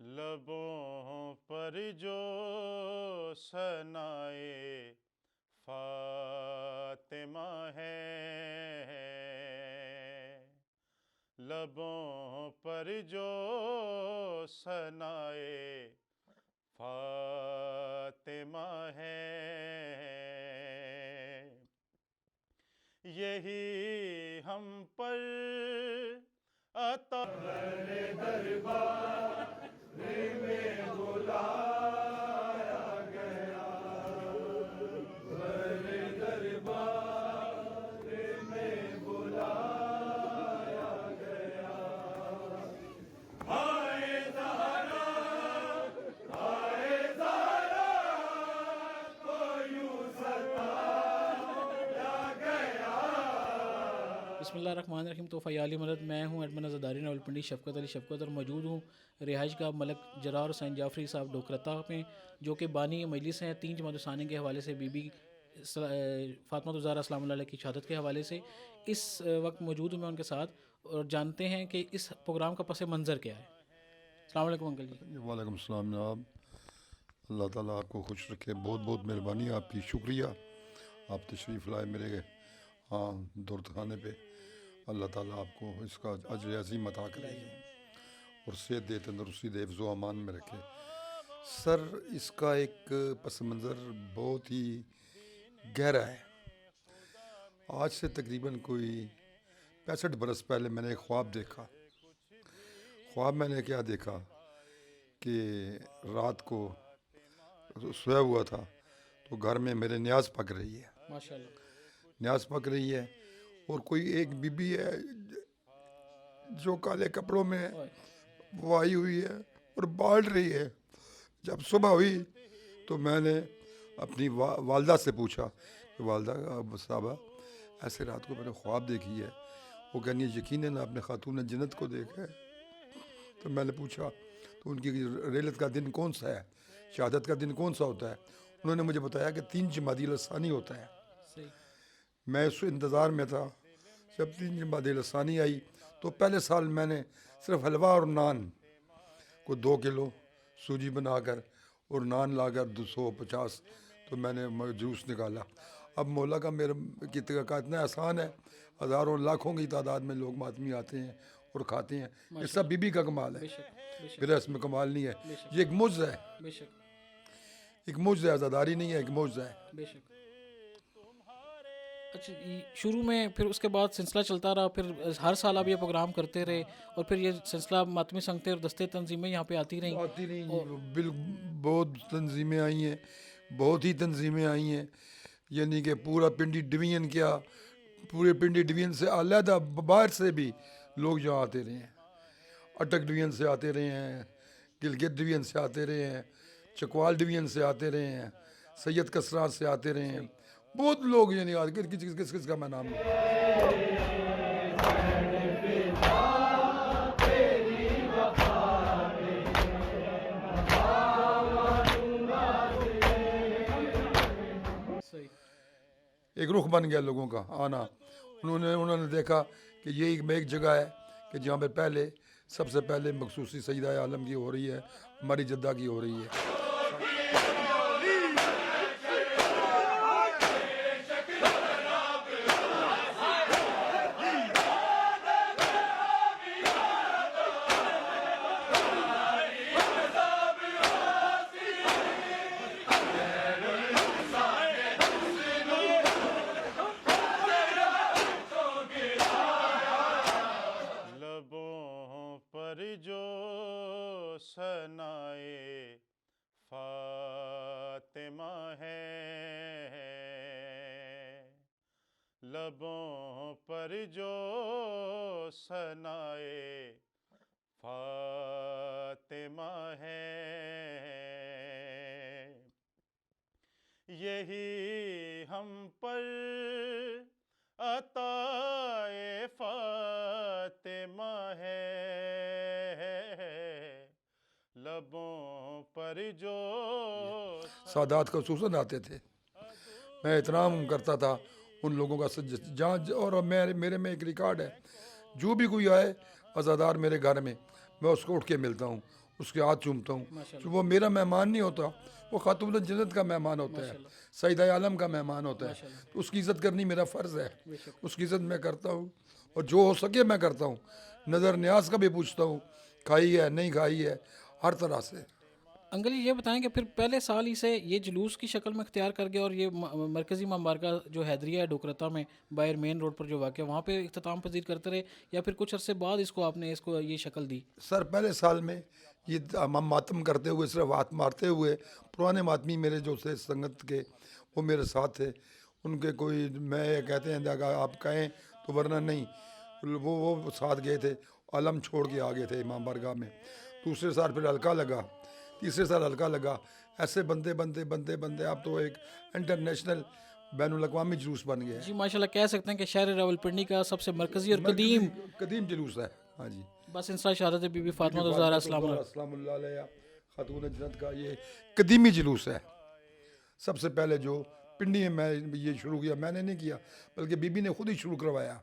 लबों पर जो सनाए फातिमा है, लबों पर जो सनाए फातिमा है, यही हम पर अता बिस्मिल्लाहिर्रहमानिर्रहीम। तो फ़याली मदद मैं हूँ एडमन ज़दारी रावलपिंडी शफ़क़त अली शफ़क़त और मौजूद हूँ रिहाइश का मलक जरार हुसैन जाफ़री साहब डोकरता में, जो कि बानी मजलिस हैं 3 जमात सानी के हवाले से बीबी फ़ातिमा ज़हरा सलाम अलैहा की शहादत के हवाले से इस वक्त मौजूद हूँ मैं उनके साथ, और जानते हैं कि इस प्रोग्राम का पस मंज़र क्या है। अस्सलाम वालेकुम अंकल जी। वालेकुम सलाम जनाब। अल्लाह ताला आपको खुश रखे। बहुत बहुत मेहरबानी आपकी, शुक्रिया। आप तशरीफ़ लाए मेरे दौलत खाने पे। अल्लाह ताला आपको इसका अजर अज़ीम अता करे और सेहत दे, तंदरुस्ती दे, हिफ्ज़ व अमान में रखे। सर, इसका एक पस मंज़र बहुत ही गहरा है। आज से तकरीबन कोई 65 बरस पहले मैंने एक ख्वाब देखा। ख्वाब मैंने क्या देखा कि रात को सोया हुआ था तो घर में मेरे न्याज पक रही है, माशाल्लाह। न्याज पक रही है, और कोई एक बीबी है जो काले कपड़ों में ओए, वो आई हुई है और बाल रही है। जब सुबह हुई तो मैंने अपनी वालदा से पूछा कि वालदा साहबा, ऐसे रात को मैंने ख्वाब देखी है। वो कहनी है यकीनन आपने खातून जन्नत को देखा है। तो मैंने पूछा तो उनकी रेलत का दिन कौन सा है, शहादत का दिन कौन सा होता है। उन्होंने मुझे बताया कि 3 जमादी लसानी होता है। सही। मैं उस इंतज़ार में था। जब 3 जमादी लसानी आई तो पहले साल मैंने सिर्फ हलवा और नान को 2 किलो सूजी बनाकर और नान लाकर 250, तो मैंने जूस निकाला। अब मौला का मेरे का इतना एहसान है, हज़ारों लाखों की तादाद में लोग मातमी आते हैं और खाते हैं। ये सब माशाल्लाह। बीबी का कमाल है, बेशक बेशक मेरा इसमें कमाल नहीं है। बेशक ये एक मुज्ज़ है, बेशक एक मुज्ज़ है, आज़ादारी नहीं है, एक मुज्ज़ है। बेशक। अच्छा, शुरू में फिर उसके बाद सिलसिला चलता रहा, फिर हर साल आप ये प्रोग्राम करते रहे, और फिर ये सिलसिला मातमी संगतें और दस्ते तंजीमें यहाँ पे आती रहीं। आती नहीं जी, और बहुत तंजीमें आई हैं, बहुत ही तंजीमें आई हैं। यानी कि पूरा पिंडी डिवीज़न क्या, पूरे पिंडी डिवीज़न से अलहदा बाहर से भी लोग यहाँ आते रहे हैं। अटक डिवीज़न से आते रहे हैं, गिलगित डिवीज़न से आते रहे हैं, चकवाल डिवीज़न से आते रहे हैं, सैयद कसरात से आते रहे हैं। बहुत लोग यानी आज किस किस किस किस का मैं नाम लूँ। सही। एक रुख बन गया लोगों का आना। उन्होंने उन्होंने देखा कि ये एक जगह है कि जहाँ पे पहले सबसे पहले मखसूसी सईदा आलम की हो रही है, हमारी जद्दा की हो रही है। लबों पर जो सनाए फातिमा है, लबों पर जो सनाए फातिमा है, यही हम पर अताए फातिमा है, लबों पर जो सादात खसूसन आते थे। मैं एहतराम करता था उन लोगों का जहाँ और मेरे में एक रिकॉर्ड है, जो भी कोई आए अज़ादार मेरे घर में, मैं उसको उठ के मिलता हूँ उसके हाथ चूमता हूँ। माशाल्लाह। तो वो मेरा मेहमान नहीं होता, वो खातून जन्नत का मेहमान होता है, सईदा आलम का मेहमान होता है। तो उसकी इज़्ज़त करनी मेरा फ़र्ज़ है, उसकी इज़्ज़त मैं करता हूँ और जो हो सके मैं करता हूँ। नज़र न्याज का भी पूछता हूँ, खाई है नहीं खाई है, हर तरह से। अंकल जी ये बताएं कि फिर पहले साल ही से ये जुलूस की शक्ल में इख्तियार कर गया और ये मरकज़ी मबारका जो हैदरिया है डोकरता में बाहर मेन रोड पर जो वाक़ है वहाँ पे इख्तिताम पजीर करते रहे, या फिर कुछ अरसे बाद इसको आपने इसको ये शक्ल दी? सर पहले साल में ये हम मातम करते हुए, सिर्फ हाथ मारते हुए, पुराने मातमी मेरे जो थे संगत के, वो मेरे साथ थे। उनके कोई मैं ये कहते हैं अगर आप कहें तो, वरना नहीं, वो साथ गए थे, आलम छोड़ के आ गए थे इमाम बारगाह में। दूसरे साल फिर हल्का लगा, तीसरे साल हल्का लगा, ऐसे बनते बनते बनते बनते अब तो एक इंटरनेशनल बैनुल अक़वामी जुलूस बन गया है। जी माशाल्लाह, कह सकते हैं कि शहर रावलपिंडी का सबसे मरकज़ी और कदीम कदीम जुलूस है। हाँ जी, बस इंसा शहादत बीबी फातिमा ज़हरा अस्सलामुल्लाह अलैहा खातून जन्नत का ये कदीमी जुलूस है। सबसे पहले जो पिंडी में मैं ये शुरू किया, मैंने नहीं किया बल्कि बीबी ने खुद ही शुरू करवाया।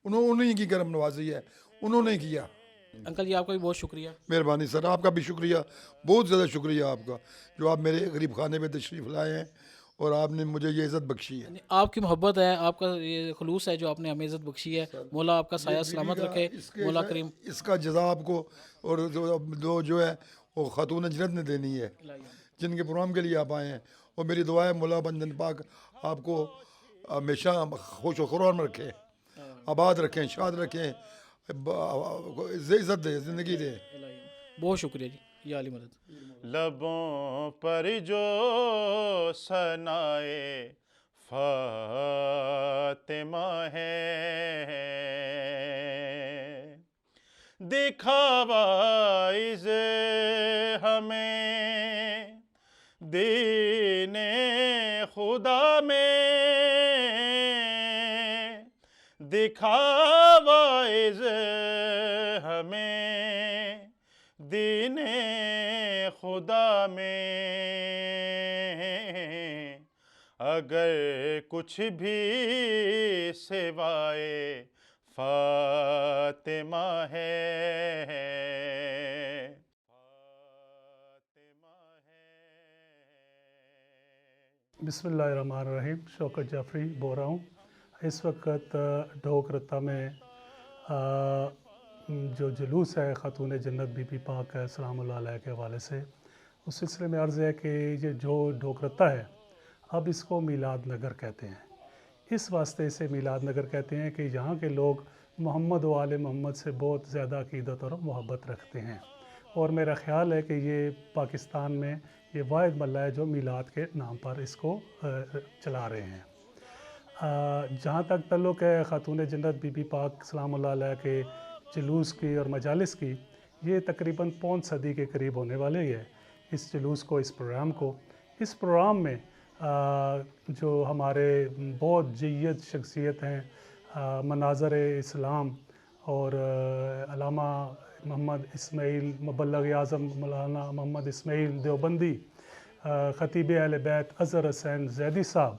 उन्होंने की करम नवाजी है, उन्होंने किया। अंकल जी आपका भी बहुत शुक्रिया। मेहरबानी सर, आपका भी शुक्रिया, बहुत ज़्यादा शुक्रिया आपका, जो आप मेरे गरीब खाने पे तशरीफ़ लाए हैं और आपने मुझे ये इज़्ज़त बख्शी है। आपकी मोहब्बत है, आपका ये खलूस है जो आपने हमें इज़्ज़त बख्शी है। मौला आपका साया सलामत रखे, मौला करीम। इसका जज़ा आपको और जो है वो खातून जन्नत ने देनी है, जिनके प्रोग्राम के लिए आप आए हैं। और मेरी दुआ है मौला बंदन पाक आपको हमेशा खुश व खुराम रखें, आबाद रखें, शाद रखें, इज़्ज़त दे, ज़िंदगी दे। बहुत शुक्रिया जी, या अली मदद। लबों पर जो सनाए फातिमा है, दिखावा इस हमें दीने खुदा में, दिखावा इस हमें दीने खुदा में। अगर कुछ भी सिवाए फातिमा है, फातिमा है। बिस्मिल्लाहिर्रहमानिर्रहीम। शौकत जाफ़री बोल रहा हूँ। इस वक्त ढोकरता में जो जुलूस है ख़ातून जन्नत बीबी पाक सलामुल्लाह अलैहा के हवाले से, उस सिलसिले में अर्ज़ है कि ये जो ढोकरता है अब इसको मीलाद नगर कहते हैं। इस वास्ते इसे मीलाद नगर कहते हैं कि यहाँ के लोग मोहम्मद व आले मोहम्मद से बहुत ज़्यादा अक़ीदत और मोहब्बत रखते हैं। और मेरा ख़्याल है कि ये पाकिस्तान में ये वाहिद मल्ला है जो मीलाद के नाम पर इसको चला रहे हैं। जहाँ तक तल्लुक़ है ख़ातून जन्नत बीबी पाक सलामुल्लाह अलैहा के जुलूस की और मजालिस की, ये तकरीबन पौन सदी के करीब होने वाले ही है इस जुलूस को, इस प्रोग्राम को। इस प्रोग्राम में जो हमारे बहुत जय्यद शख्सियत हैं, मनाज़र इस्लाम और अल्लामा मोहम्मद इस्माइल मुबल्लिग़ आज़म मौलाना मोहम्मद इस्माइल देवबंदी, ख़तीब अहले बैत अज़हर हुसैन ज़ैदी साहब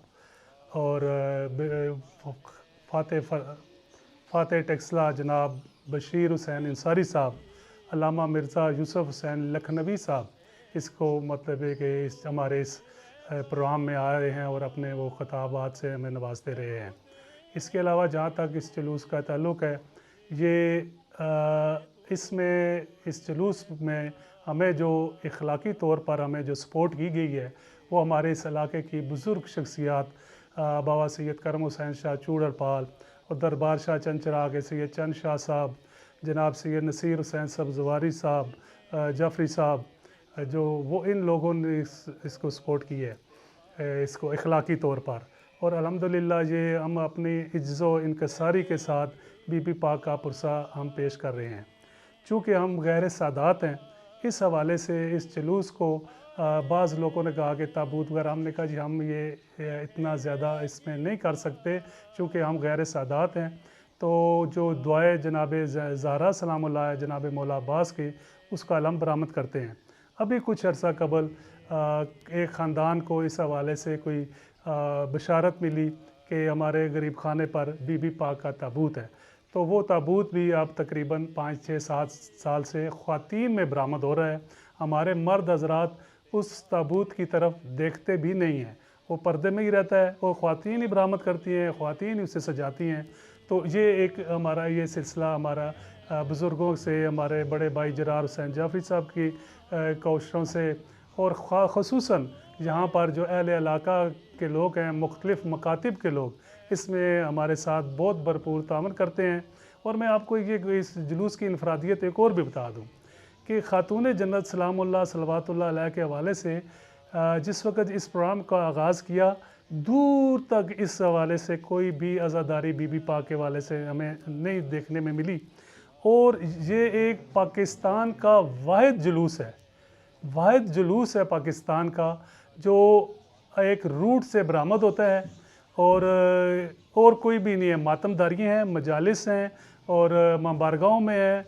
और फ़ातेह टेक्सला जनाब बशीर हुसैन इंसारी साहब, अल्लामा मिर्ज़ा यूसुफ़ हुसैन लखनवी साहब, इसको मतलब है कि इस हमारे इस प्रोग्राम में आ रहे हैं और अपने वो ख़ताबात से हमें नवाजते रहे हैं। इसके अलावा जहाँ तक इस जुलूस का ताल्लुक़ है, ये इसमें इस जुलूस में हमें जो इखलाकी तौर पर हमें जो सपोर्ट की गई है, वो हमारे इस इलाके की बुज़ुर्ग शख्सियात बाबा सैयद करम हुसैन शाह चूड़रपाल और दरबार शाह चंद चिराग सैयद चंद शाह साहब, जनाब सैयद नसीर हुसैन सब्ज़वारी साहब, जाफ़री साहब, जो वो इन लोगों ने इसको सपोर्ट की है, इसको इखलाकी तौर पर। और अल्हम्दुलिल्लाह ये हम अपनी इज्ज़ो इनकसारी के साथ बीबी पाक का पुरसा हम पेश कर रहे हैं। चूँकि हम गैर सादात हैं, इस हवाले से इस जुलूस को बाज़ लोगों ने कहा कि ताबूत वगैरह, हमने कहा जी हम ये इतना ज़्यादा इसमें नहीं कर सकते चूँकि हम गैर सादात हैं। तो जो दुआए जनाब ज़हरा सलामुल्लाह जनाब मौला अब्बास की, उसका अलम बरामद करते हैं। अभी कुछ अर्सा कबल एक ख़ानदान को इस हवाले से कोई बशारत मिली कि हमारे गरीब खाने पर बीबी पाक का ताबूत है। तो वो ताबूत भी अब तकरीबन 5-6-7 साल से ख़वातीन में बरामद हो रहा है। हमारे मर्द हजरात उस ताबूत की तरफ देखते भी नहीं हैं, वो पर्दे में ही रहता है, वो ख़वातीन ही बरामद करती हैं, ख़वातीन ही उसे सजाती हैं। तो ये एक हमारा ये सिलसिला हमारा बुज़ुर्गों से, हमारे बड़े भाई जरार हुसैन जाफ़री साहब की कोशिशों से, और ख़ुसूसन यहाँ पर जो अहले इलाका के लोग हैं, मुख्तलिफ़ मकातिब के लोग, इसमें हमारे साथ बहुत भरपूर तावन करते हैं। और मैं आपको ये इस जुलूस की इनफरादियत एक और भी बता दूँ कि ख़ातून जन्नत सलामुल्लाह सलवातुल्लाह अलैहा के हवाले से जिस वक़्त इस प्रोग्राम का आगाज़ किया, दूर तक इस हवाले से कोई भी अज़ादारी बीबी पाक के हवाले से हमें नहीं देखने में मिली। और ये एक पाकिस्तान का वाहिद जुलूस है, वाहिद जुलूस है पाकिस्तान का जो एक रूट से बरामद होता है, और कोई भी नहीं है। मातमदारी हैं, मजालिस हैं, और मबारगाहों में है,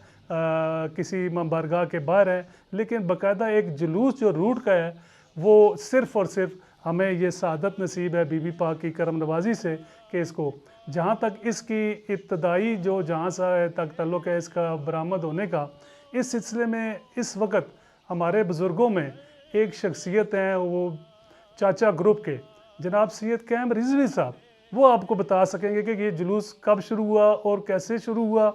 किसी मबारगाह के बाहर है, लेकिन बाकायदा एक जुलूस जो रूट का है, वो सिर्फ़ और सिर्फ हमें ये सआदत नसीब है बीबी पाक की करम नवाजी से कि इसको जहाँ तक इसकी इब्तदाई जो जहाँ से तक ताल्लुक़ है इसका बरामद होने का, इस सिलसिले में इस वक्त हमारे बुज़ुर्गों में एक शख्सियत हैं, वो चाचा ग्रुप के जनाब सैयद कैम रिजवी साहब, वो आपको बता सकेंगे कि ये जुलूस कब शुरू हुआ और कैसे शुरू हुआ,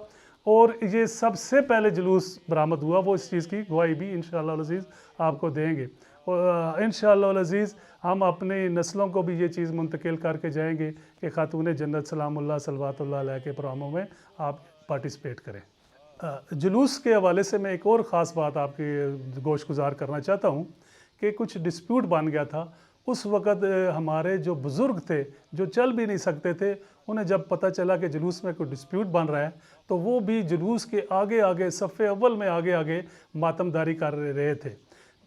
और ये सबसे पहले जुलूस बरामद हुआ। वो इस चीज़ की गवाही भी इंशाअल्लाह अज़ीज़ आपको देंगे, और इंशाअल्लाह अज़ीज़ हम अपनी नस्लों को भी ये चीज़ मुंतकिल करके जाएंगे कि ख़ातून जन्नत सलामुल्लाह सलवातुल्लाह अलैहा के प्रोग्रामों में आप पार्टिसिपेट करें। जुलूस के हवाले से मैं एक और ख़ास बात आपकी गोश गुजार करना चाहता हूँ कि कुछ डिस्प्यूट बन गया था। उस वक़्त हमारे जो बुज़ुर्ग थे, जो चल भी नहीं सकते थे, उन्हें जब पता चला कि जुलूस में कोई डिस्प्यूट बन रहा है, तो वो भी जुलूस के आगे आगे सफ़े अव्वल में आगे आगे मातमदारी कर रहे थे।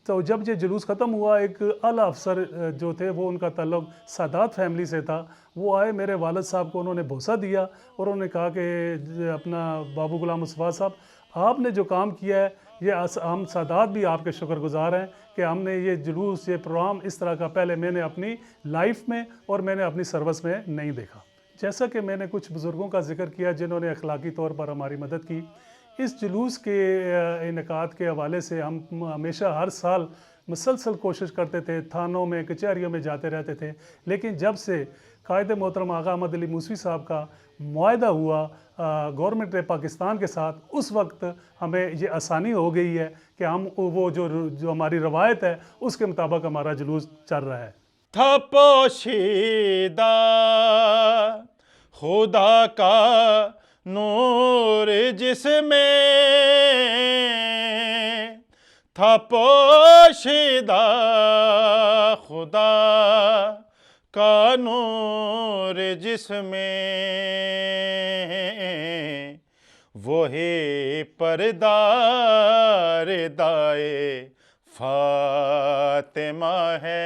तो जब ये जुलूस ख़त्म हुआ, एक आला अफसर जो थे, वो उनका ताल्लुक़ सादात फैमिली से था, वो आए, मेरे वालिद साहब को उन्होंने भरोसा दिया और उन्होंने कहा कि अपना बाबू गुलाम मुस्तफ़ा साहब, आपने जो काम किया है, ये हम सादात भी आपके शुक्रगुज़ार हैं कि हमने ये जुलूस, ये प्रोग्राम इस तरह का पहले मैंने अपनी लाइफ में और मैंने अपनी सर्विस में नहीं देखा। जैसा कि मैंने कुछ बुज़ुर्गों का जिक्र किया जिन्होंने अखलाकी तौर पर हमारी मदद की, इस जुलूस के इनेकाद के हवाले से हम हमेशा हर साल मुसलसल कोशिश करते थे, थानों में, कचहरियों में जाते रहते थे। लेकिन जब से कायद मोहतरम आगा अहमद अली मूसवी साहब का मुआहदा हुआ गवर्नमेंट पाकिस्तान के साथ, उस वक्त हमें ये आसानी हो गई है कि हम वो जो हमारी रवायत है उसके मुताबिक हमारा जुलूस चल रहा है। था पोशीदा खुदा का नूर जिसमें, था पोशीदा खुदा का नूर जिसमें, वही परदार दाए फातिमा है।